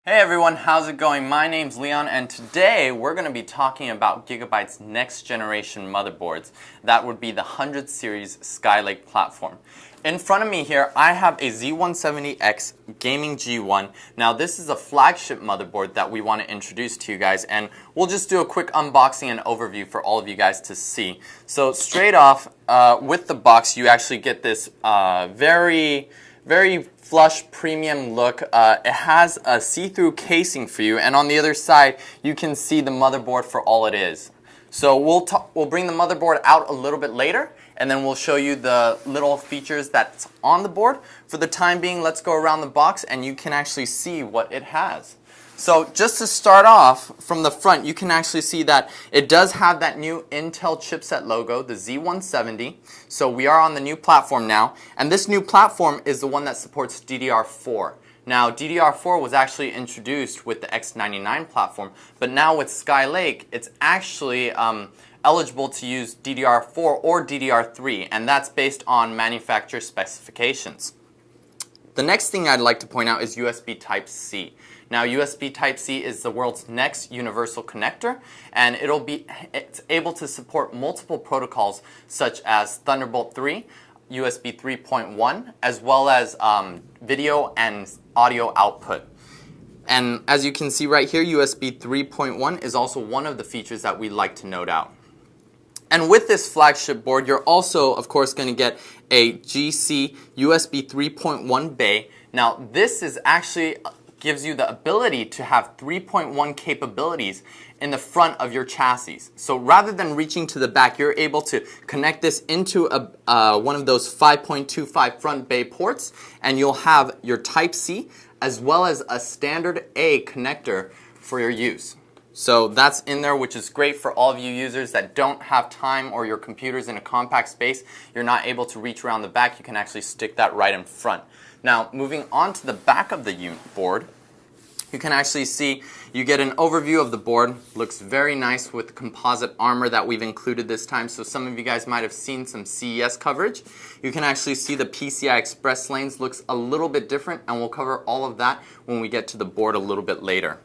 Hey everyone, how's it going? My name's Leon and today we're going to be talking about Gigabyte's next generation motherboards. That would be the 100 series Skylake platform. In front of me here I have a Z170X Gaming G1. Now this is a flagship motherboard that we want to introduce to you guys, and we'll just do a quick unboxing and overview for all of you guys to see. So straight off with the box you actually get this very flush premium look. It has a see-through casing for you, and on the other side you can see the motherboard for all it is. So we'll bring the motherboard out a little bit later, and then we'll show you the little features that's on the board. For the time being, let's go around the box and you can actually see what it has. So just to start off from the front, you can actually see that it does have that new Intel chipset logo, the Z170. So we are on the new platform now, and this new platform is the one that supports DDR4. Now DDR4 was actually introduced with the X99 platform, but now with Skylake it's actually eligible to use DDR4 or DDR3, and that's based on manufacturer specifications. The next thing I'd like to point out is USB Type-C. Now USB Type-C is the world's next universal connector, and it's able to support multiple protocols such as Thunderbolt 3, USB 3.1, as well as video and audio output. And as you can see right here, USB 3.1 is also one of the features that we like to note out. And with this flagship board, you're also, of course, going to get a GC USB 3.1 bay. Now, this is actually gives you the ability to have 3.1 capabilities in the front of your chassis. So rather than reaching to the back, you're able to connect this into one of those 5.25 front bay ports, and you'll have your Type-C as well as a standard A connector for your use. So that's in there, which is great for all of you users that don't have time, or your computer's in a compact space, you're not able to reach around the back, you can actually stick that right in front. Now moving on to the back of the board, you can actually see you get an overview of the board. Looks very nice with composite armor that we've included this time, so some of you guys might have seen some CES coverage. You can actually see the PCI Express lanes looks a little bit different, and we'll cover all of that when we get to the board a little bit later.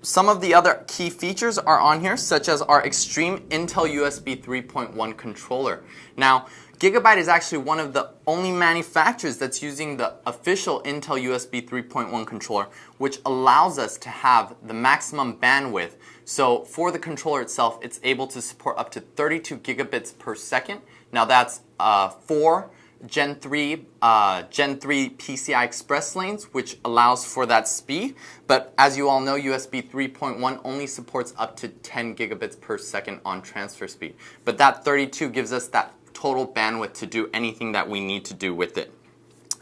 Some of the other key features are on here, such as our extreme Intel USB 3.1 controller. Now, Gigabyte is actually one of the only manufacturers that's using the official Intel USB 3.1 controller, which allows us to have the maximum bandwidth. So for the controller itself, it's able to support up to 32 gigabits per second. Now that's 4 Gen 3 PCI Express lanes, which allows for that speed. But as you all know, USB 3.1 only supports up to 10 gigabits per second on transfer speed. But that 32 gives us that total bandwidth to do anything that we need to do with it.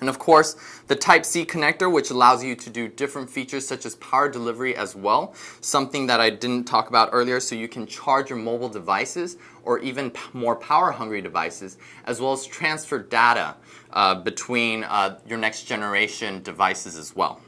And of course, the Type-C connector, which allows you to do different features such as power delivery as well, something that I didn't talk about earlier, so you can charge your mobile devices or even more power-hungry devices, as well as transfer data between your next generation devices as well.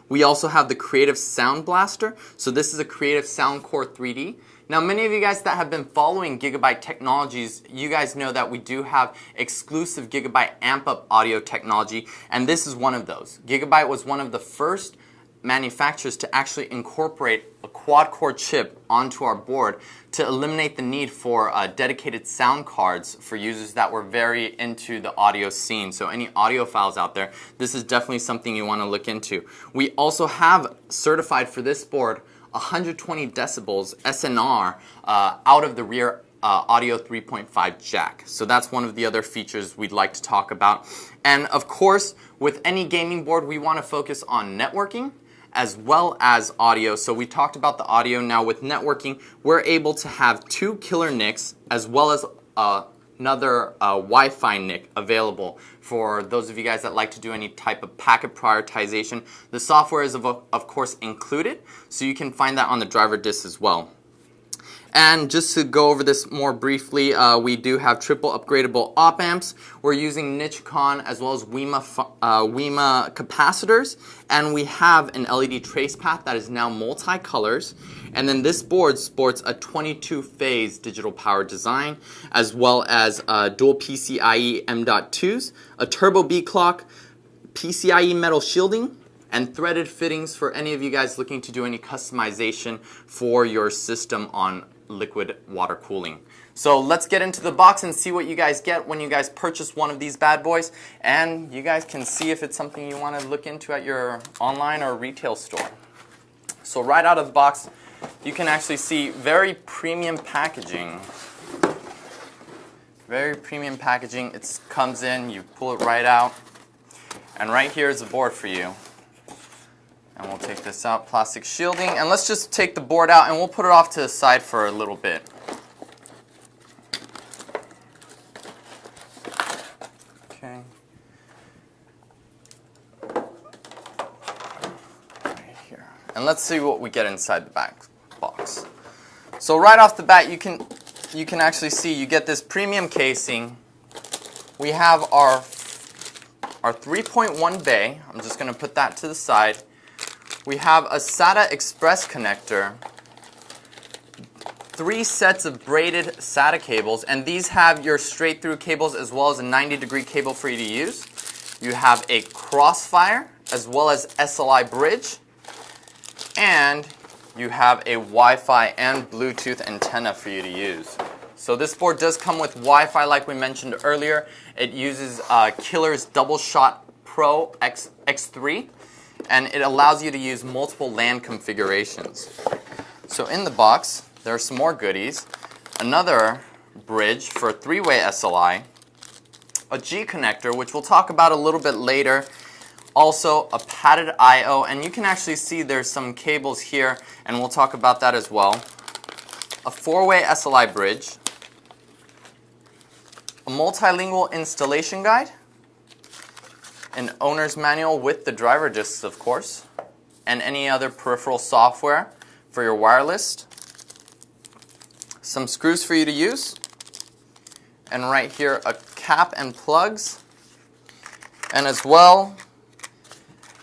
We also have the Creative Sound Blaster. So this is a Creative Sound Core 3D. Now many of you guys that have been following Gigabyte technologies, you guys know that we do have exclusive Gigabyte amp-up audio technology, and this is one of those. Gigabyte was one of the first manufacturers to actually incorporate a quad-core chip onto our board to eliminate the need for dedicated sound cards for users that were very into the audio scene. So any audiophiles out there, this is definitely something you want to look into. We also have certified for this board 120 decibels SNR out of the rear audio 3.5 jack. So that's one of the other features we'd like to talk about. And of course, with any gaming board, we want to focus on networking as well as audio. So we talked about the audio. Now with networking, we're able to have 2 killer NICs as well as another Wi-Fi NIC available for those of you guys that like to do any type of packet prioritization. The software is of course included, so you can find that on the driver disc as well. And just to go over this more briefly, we do have triple upgradable op amps. We're using Nichicon as well as WEMA capacitors, and we have an LED trace path that is now multi-colors. And then this board sports a 22-phase digital power design, as well as dual PCIe M.2s, a turbo B clock, PCIe metal shielding, and threaded fittings for any of you guys looking to do any customization for your system on liquid water cooling. So let's get into the box and see what you guys get when you guys purchase one of these bad boys, and you guys can see if it's something you want to look into at your online or retail store. So right out of the box, you can actually see very premium packaging. Very premium packaging. It comes in, you pull it right out, and right here is the board for you. And we'll take this out, plastic shielding, and let's just take the board out and we'll put it off to the side for a little bit. Okay. Right here. And let's see what we get inside the back box. So right off the bat, you can actually see you get this premium casing. We have our 3.1 bay. I'm just going to put that to the side. We have a SATA Express connector, 3 sets of braided SATA cables, and these have your straight through cables as well as a 90-degree cable for you to use. You have a crossfire as well as SLI bridge, and you have a Wi-Fi and Bluetooth antenna for you to use. So this board does come with Wi-Fi like we mentioned earlier. It uses Killer's DoubleShot Pro X3, and it allows you to use multiple LAN configurations. So in the box, there are some more goodies. Another bridge for 3-way SLI, a G connector, which we'll talk about a little bit later, also a padded I/O, and you can actually see there's some cables here, and we'll talk about that as well. A 4-way SLI bridge, a multilingual installation guide, an owner's manual with the driver discs, of course, and any other peripheral software for your wireless, some screws for you to use, and right here a cap and plugs, and as well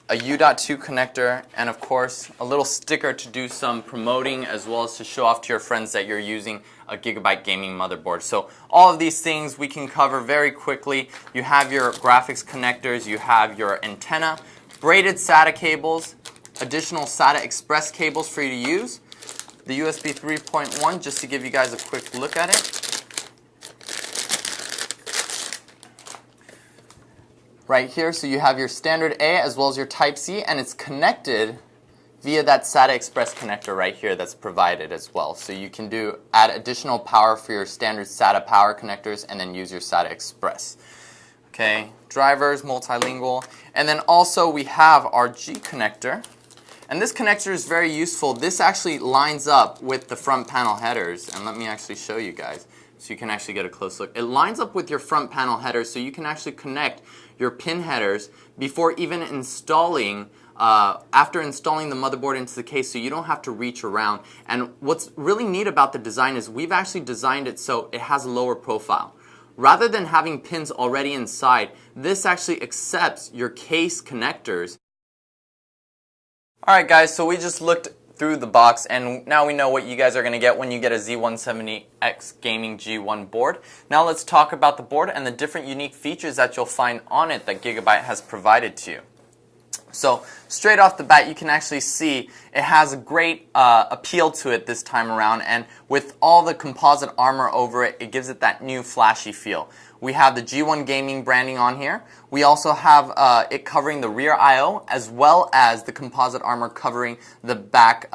a U.2 connector, and of course a little sticker to do some promoting as well as to show off to your friends that you're using a Gigabyte gaming motherboard. So all of these things we can cover very quickly. You have your graphics connectors, you have your antenna, braided SATA cables, additional SATA Express cables for you to use, the USB 3.1 just to give you guys a quick look at it. Right here, so you have your standard A as well as your Type-C, and it's connected via that SATA Express connector right here that's provided as well. So you can add additional power for your standard SATA power connectors and then use your SATA Express. Okay, drivers, multilingual, and then also we have our G connector. And this connector is very useful. This actually lines up with the front panel headers, and let me actually show you guys so you can actually get a close look. It lines up with your front panel headers so you can actually connect your pin headers before even installing, after installing the motherboard into the case, so you don't have to reach around. And what's really neat about the design is we've actually designed it so it has a lower profile. Rather than having pins already inside, this actually accepts your case connectors. Alright guys, so we just looked through the box and now we know what you guys are going to get when you get a Z170X Gaming G1 board. Now let's talk about the board and the different unique features that you'll find on it that Gigabyte has provided to you. So straight off the bat you can actually see it has a great appeal to it this time around, and with all the composite armor over it, it gives it that new flashy feel. We have the G1 Gaming branding on here. We also have it covering the rear I/O as well as the composite armor covering the back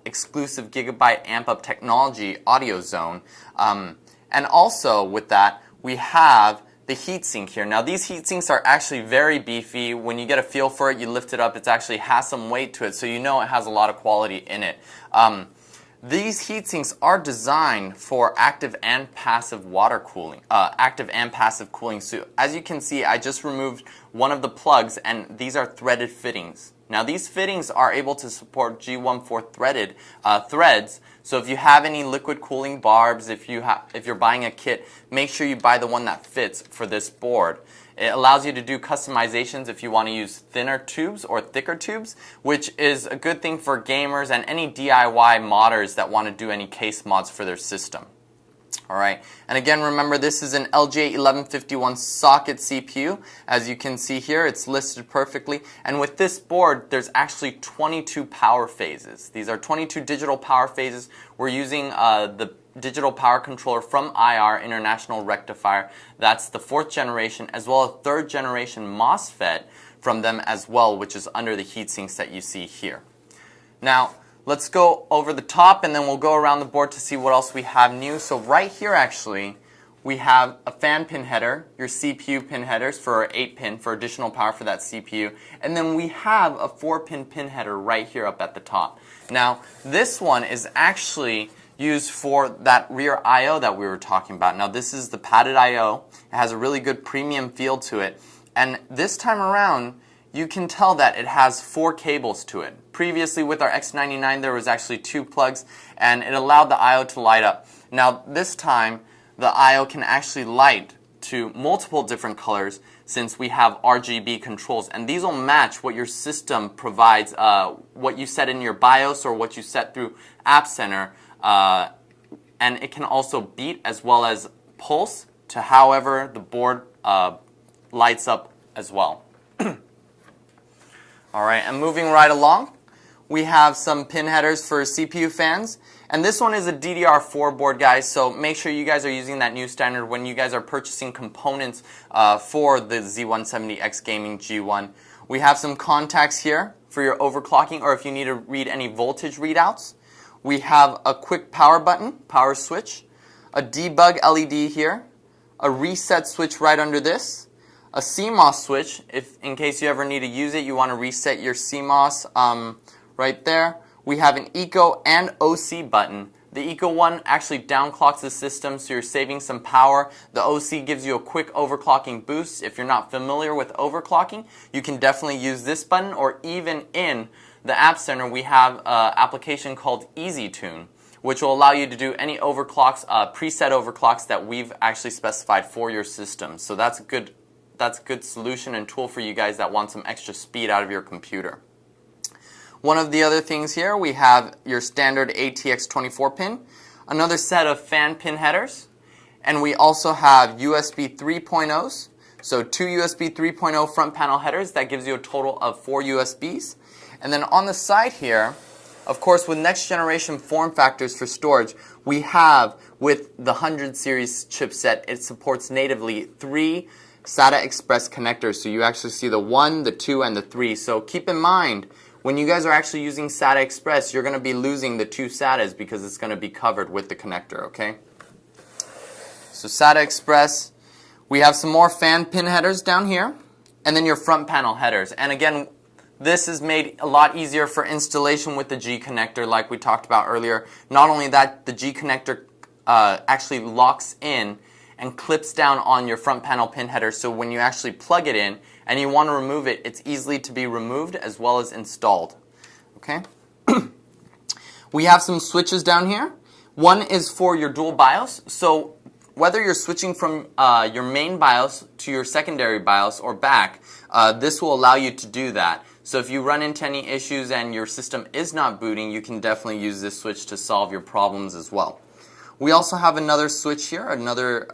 exclusive Gigabyte Amp Up Technology audio zone. And also with that we have the heatsink here. Now these heatsinks are actually very beefy. When you get a feel for it, you lift it up, it actually has some weight to it, so you know it has a lot of quality in it. These heatsinks are designed for active and passive water cooling, active and passive cooling. So as you can see, I just removed one of the plugs, and these are threaded fittings. Now these fittings are able to support G1 threaded threads. So if you have any liquid cooling barbs, if you're buying a kit, make sure you buy the one that fits for this board. It allows you to do customizations if you want to use thinner tubes or thicker tubes, which is a good thing for gamers and any DIY modders that want to do any case mods for their system. Alright, and again remember this is an LGA1151 socket CPU. As you can see here, it's listed perfectly. And with this board, there's actually 22 power phases. These are 22 digital power phases. We're using the digital power controller from IR, International Rectifier. That's the 4th generation, as well as 3rd generation MOSFET from them as well, which is under the heatsinks that you see here. Now, let's go over the top and then we'll go around the board to see what else we have new. So right here actually, we have a fan pin header, your CPU pin headers for 8-pin for additional power for that CPU. And then we have a 4-pin pin header right here up at the top. Now, this one is actually used for that rear I/O that we were talking about. Now, this is the padded I/O. It has a really good premium feel to it. And this time around, you can tell that it has 4 cables to it. Previously with our X99 there was actually 2 plugs and it allowed the I/O to light up. Now this time the I/O can actually light to multiple different colors since we have RGB controls, and these will match what your system provides, what you set in your BIOS or what you set through App Center, and it can also beat as well as pulse to however the board lights up as well. Alright, and moving right along, we have some pin headers for CPU fans. And this one is a DDR4 board, guys, so make sure you guys are using that new standard when you guys are purchasing components for the Z170X Gaming G1. We have some contacts here for your overclocking or if you need to read any voltage readouts. We have a quick power button, power switch, a debug LED here, a reset switch right under this, a CMOS switch, if in case you ever need to use it, you want to reset your CMOS right there. We have an Eco and OC button. The Eco one actually downclocks the system so you're saving some power. The OC gives you a quick overclocking boost. If you're not familiar with overclocking, you can definitely use this button, or even in the App Center we have an application called EasyTune, which will allow you to do any overclocks, preset overclocks that we've actually specified for your system. So that's a good solution and tool for you guys that want some extra speed out of your computer. One of the other things here, we have your standard ATX 24 pin, another set of fan pin headers, and we also have USB 3.0s, so 2 USB 3.0 front panel headers. That gives you a total of 4 USBs. And then on the side here, of course, with next generation form factors for storage, we have with the 100 series chipset, it supports natively 3 SATA Express connectors. So you actually see the 1, the 2, and the 3. So keep in mind, when you guys are actually using SATA Express, you're going to be losing the 2 SATAs because it's going to be covered with the connector, okay? So SATA Express, we have some more fan pin headers down here, and then your front panel headers. And again, this is made a lot easier for installation with the G connector like we talked about earlier. Not only that, the G connector actually locks in and clips down on your front panel pin header, so when you actually plug it in and you want to remove it, it's easily to be removed as well as installed. Okay? We have some switches down here. One is for your dual BIOS, so whether you're switching from your main BIOS to your secondary BIOS or back, this will allow you to do that. So if you run into any issues and your system is not booting, you can definitely use this switch to solve your problems as well. We also have another switch here, another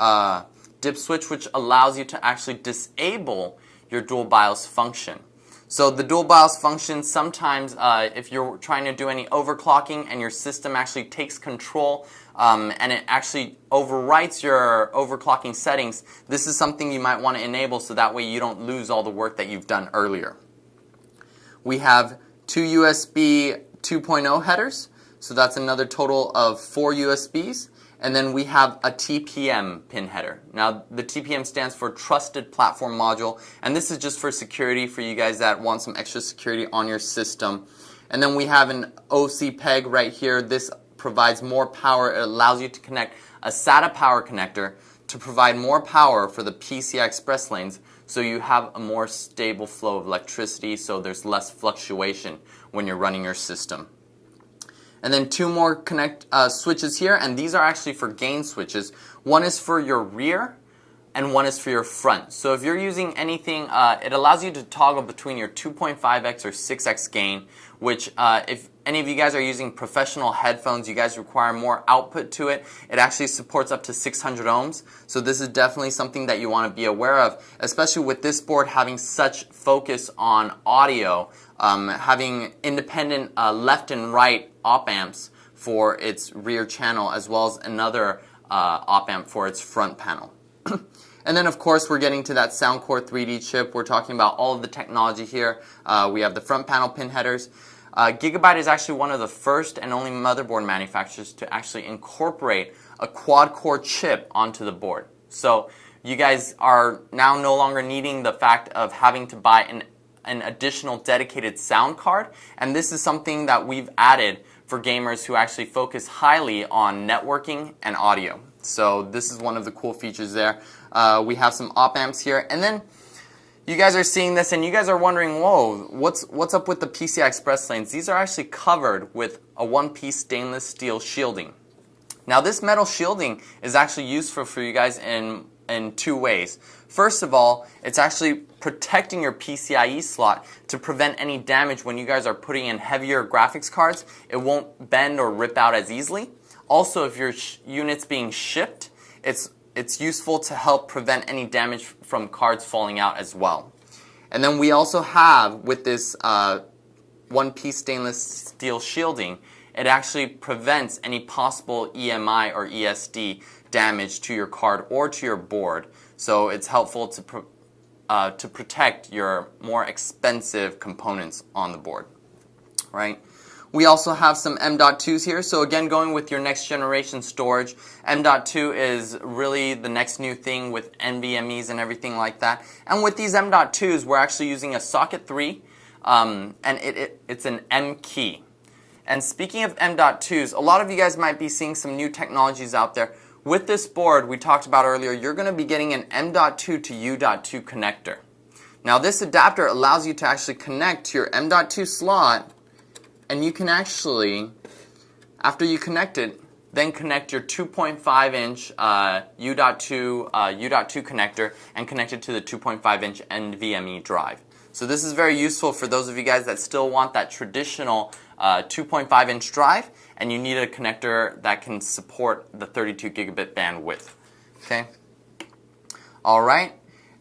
dip switch, which allows you to actually disable your dual BIOS function. So the dual BIOS function, sometimes if you're trying to do any overclocking and your system actually takes control and it actually overwrites your overclocking settings, this is something you might want to enable so that way you don't lose all the work that you've done earlier. We have 2 USB 2.0 headers, so that's another total of 4 USBs. And then we have a TPM pin header. Now the TPM stands for Trusted Platform Module, and this is just for security for you guys that want some extra security on your system. And then we have an OC peg right here. This provides more power. It allows you to connect a SATA power connector to provide more power for the PCI Express lanes, so you have a more stable flow of electricity, so there's less fluctuation when you're running your system. And then 2 more switches here, and these are actually for gain switches. One is for your rear, and one is for your front. So if you're using anything, it allows you to toggle between your 2.5x or 6x gain, which if any of you guys are using professional headphones, you guys require more output to it. It actually supports up to 600 ohms. So this is definitely something that you want to be aware of, especially with this board having such focus on audio, having independent left and right op amps for its rear channel, as well as another op amp for its front panel. And then of course we're getting to that Soundcore 3D chip. We're talking about all of the technology here. We have the front panel pin headers. Gigabyte is actually one of the first and only motherboard manufacturers to actually incorporate a quad-core chip onto the board. So you guys are now no longer needing the fact of having to buy an additional dedicated sound card, and this is something that we've added for gamers who actually focus highly on networking and audio. So this is one of the cool features there. We have some op amps here, and then you guys are seeing this and you guys are wondering, whoa, what's up with the PCI Express lanes? These are actually covered with a one-piece stainless steel shielding. Now this metal shielding is actually useful for you guys in two ways. First of all, it's actually protecting your PCIe slot to prevent any damage when you guys are putting in heavier graphics cards. It won't bend or rip out as easily. Also, if your unit's being shipped, it's useful to help prevent any damage from cards falling out as well. And then we also have, with this one-piece stainless steel shielding, it actually prevents any possible EMI or ESD damage to your card or to your board. So it's helpful to protect your more expensive components on the board, right? We also have some M.2s here. So again, going with your next generation storage, M.2 is really the next new thing with NVMe's and everything like that. And with these M.2s, we're actually using a socket 3, and it's an M key. And speaking of M.2s, a lot of you guys might be seeing some new technologies out there. With this board we talked about earlier, you're going to be getting an M.2 to U.2 connector. Now this adapter allows you to actually connect to your M.2 slot, and you can actually, after you connect it, then connect your 2.5-inch U.2 connector and connect it to the 2.5-inch NVMe drive. So this is very useful for those of you guys that still want that traditional 2.5-inch drive, and you need a connector that can support the 32 gigabit bandwidth. Okay. All right.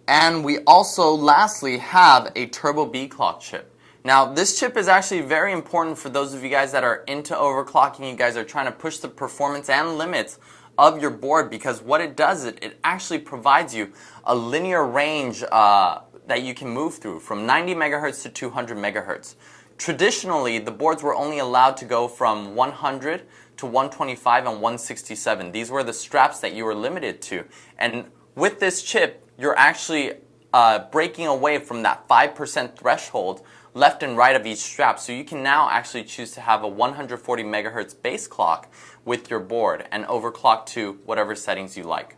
And we also lastly have a Turbo B clock chip. Now this chip is actually very important for those of you guys that are into overclocking. You guys are trying to push the performance and limits of your board, because what it does, it actually provides you a linear range that you can move through from 90 megahertz to 200 megahertz. Traditionally, the boards were only allowed to go from 100 to 125 and 167. These were the straps that you were limited to. And with this chip, you're actually breaking away from that 5% threshold left and right of each strap. So you can now actually choose to have a 140 megahertz base clock with your board and overclock to whatever settings you like.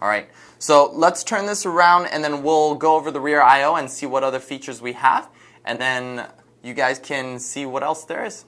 Alright, so let's turn this around and then we'll go over the rear I/O and see what other features we have, and then you guys can see what else there is.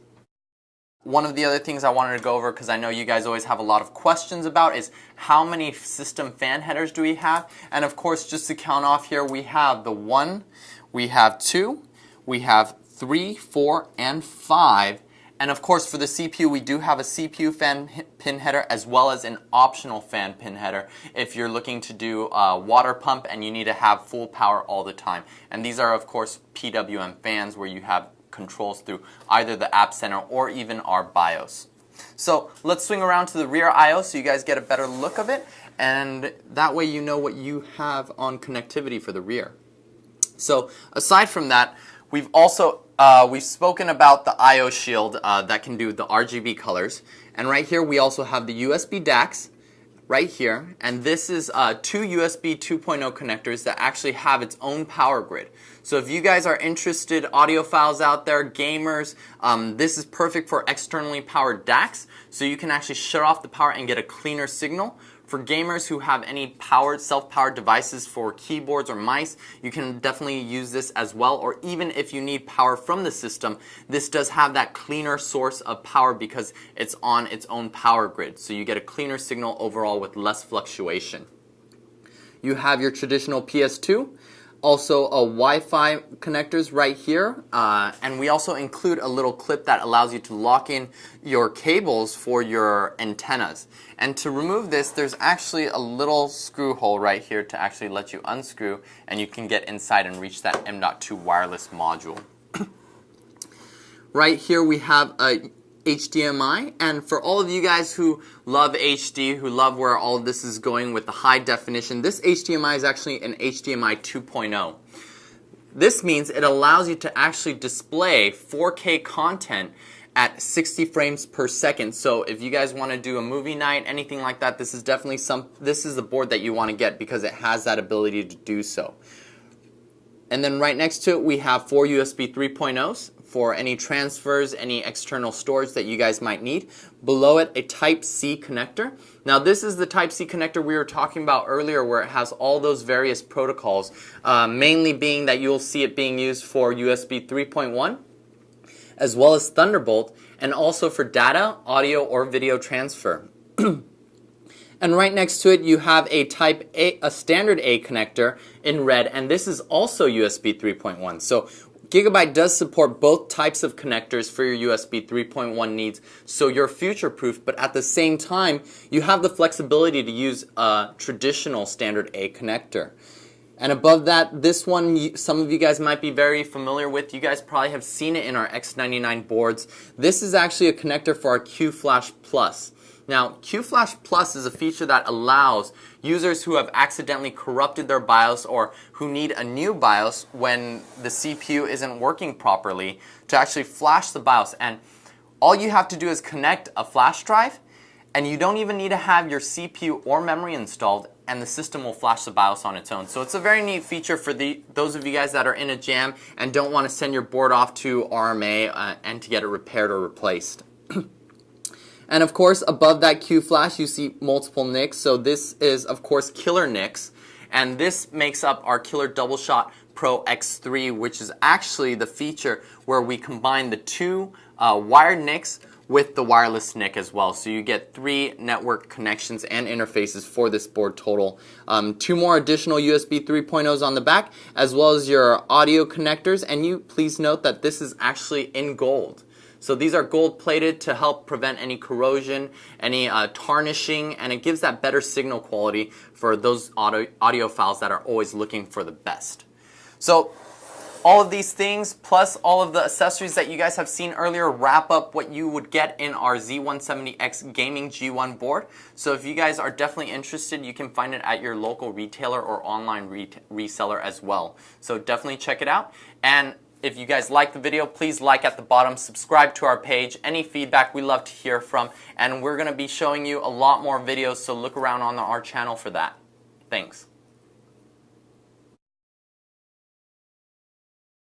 One of the other things I wanted to go over, because I know you guys always have a lot of questions about, is how many system fan headers do we have? And of course, just to count off here, we have the 1, we have 2, we have 3, 4, and 5. And of course, for the CPU, we do have a CPU fan pin header as well as an optional fan pin header if you're looking to do a water pump and you need to have full power all the time. And these are, of course, PWM fans where you have controls through either the App Center or even our BIOS. So let's swing around to the rear I/O so you guys get a better look of it, and that way you know what you have on connectivity for the rear. So aside from that, we've also we've spoken about the I/O shield that can do the RGB colors, and right here we also have the USB DACs right here, and this is two USB 2.0 connectors that actually have its own power grid. So if you guys are interested, audiophiles out there, gamers, this is perfect for externally powered DACs, so you can actually shut off the power and get a cleaner signal. For gamers who have any powered, self-powered devices for keyboards or mice, you can definitely use this as well. Or even if you need power from the system, this does have that cleaner source of power because it's on its own power grid. So you get a cleaner signal overall with less fluctuation. You have your traditional PS2. also a Wi-Fi connectors right here, and we also include a little clip that allows you to lock in your cables for your antennas. And to remove this, there's actually a little screw hole right here to actually let you unscrew, and you can get inside and reach that M.2 wireless module. Right here we have a HDMI, and for all of you guys who love HD, who love where all of this is going with the high definition, this HDMI is actually an HDMI 2.0. This means it allows you to actually display 4K content at 60 frames per second. So if you guys want to do a movie night, anything like that, this is definitely this is the board that you want to get because it has that ability to do so. And then right next to it we have 4 USB 3.0s for any transfers, any external storage that you guys might need. Below it, a Type-C connector. Now this is the Type-C connector we were talking about earlier, where it has all those various protocols, mainly being that you'll see it being used for USB 3.1 as well as Thunderbolt, and also for data, audio, or video transfer. And right next to it you have a Type A, a standard A connector in red, and this is also USB 3.1. So Gigabyte does support both types of connectors for your USB 3.1 needs, so you're future-proof, but at the same time you have the flexibility to use a traditional standard A connector. And above that, this one some of you guys might be very familiar with. You guys probably have seen it in our X99 boards. This is actually a connector for our QFlash Plus. Now, QFlash Plus is a feature that allows users who have accidentally corrupted their BIOS or who need a new BIOS when the CPU isn't working properly to actually flash the BIOS. And all you have to do is connect a flash drive, and you don't even need to have your CPU or memory installed, and the system will flash the BIOS on its own. So it's a very neat feature for those of you guys that are in a jam and don't want to send your board off to RMA and to get it repaired or replaced. And of course, above that QFlash, you see multiple NICs. So this is, of course, killer NICs. And this makes up our killer DoubleShot Pro X3, which is actually the feature where we combine the two wired NICs with the wireless NIC as well. So you get 3 network connections and interfaces for this board total. 2 more additional USB 3.0s on the back, as well as your audio connectors. And you please note that this is actually in gold. So these are gold plated to help prevent any corrosion, any tarnishing, and it gives that better signal quality for those audiophiles that are always looking for the best. So all of these things, plus all of the accessories that you guys have seen earlier, wrap up what you would get in our Z170X gaming G1 board. So if you guys are definitely interested, you can find it at your local retailer or online reseller as well. So definitely check it out. And if you guys like the video, please like at the bottom, subscribe to our page. Any feedback we love to hear from, and we're going to be showing you a lot more videos, so look around on our channel for that. Thanks.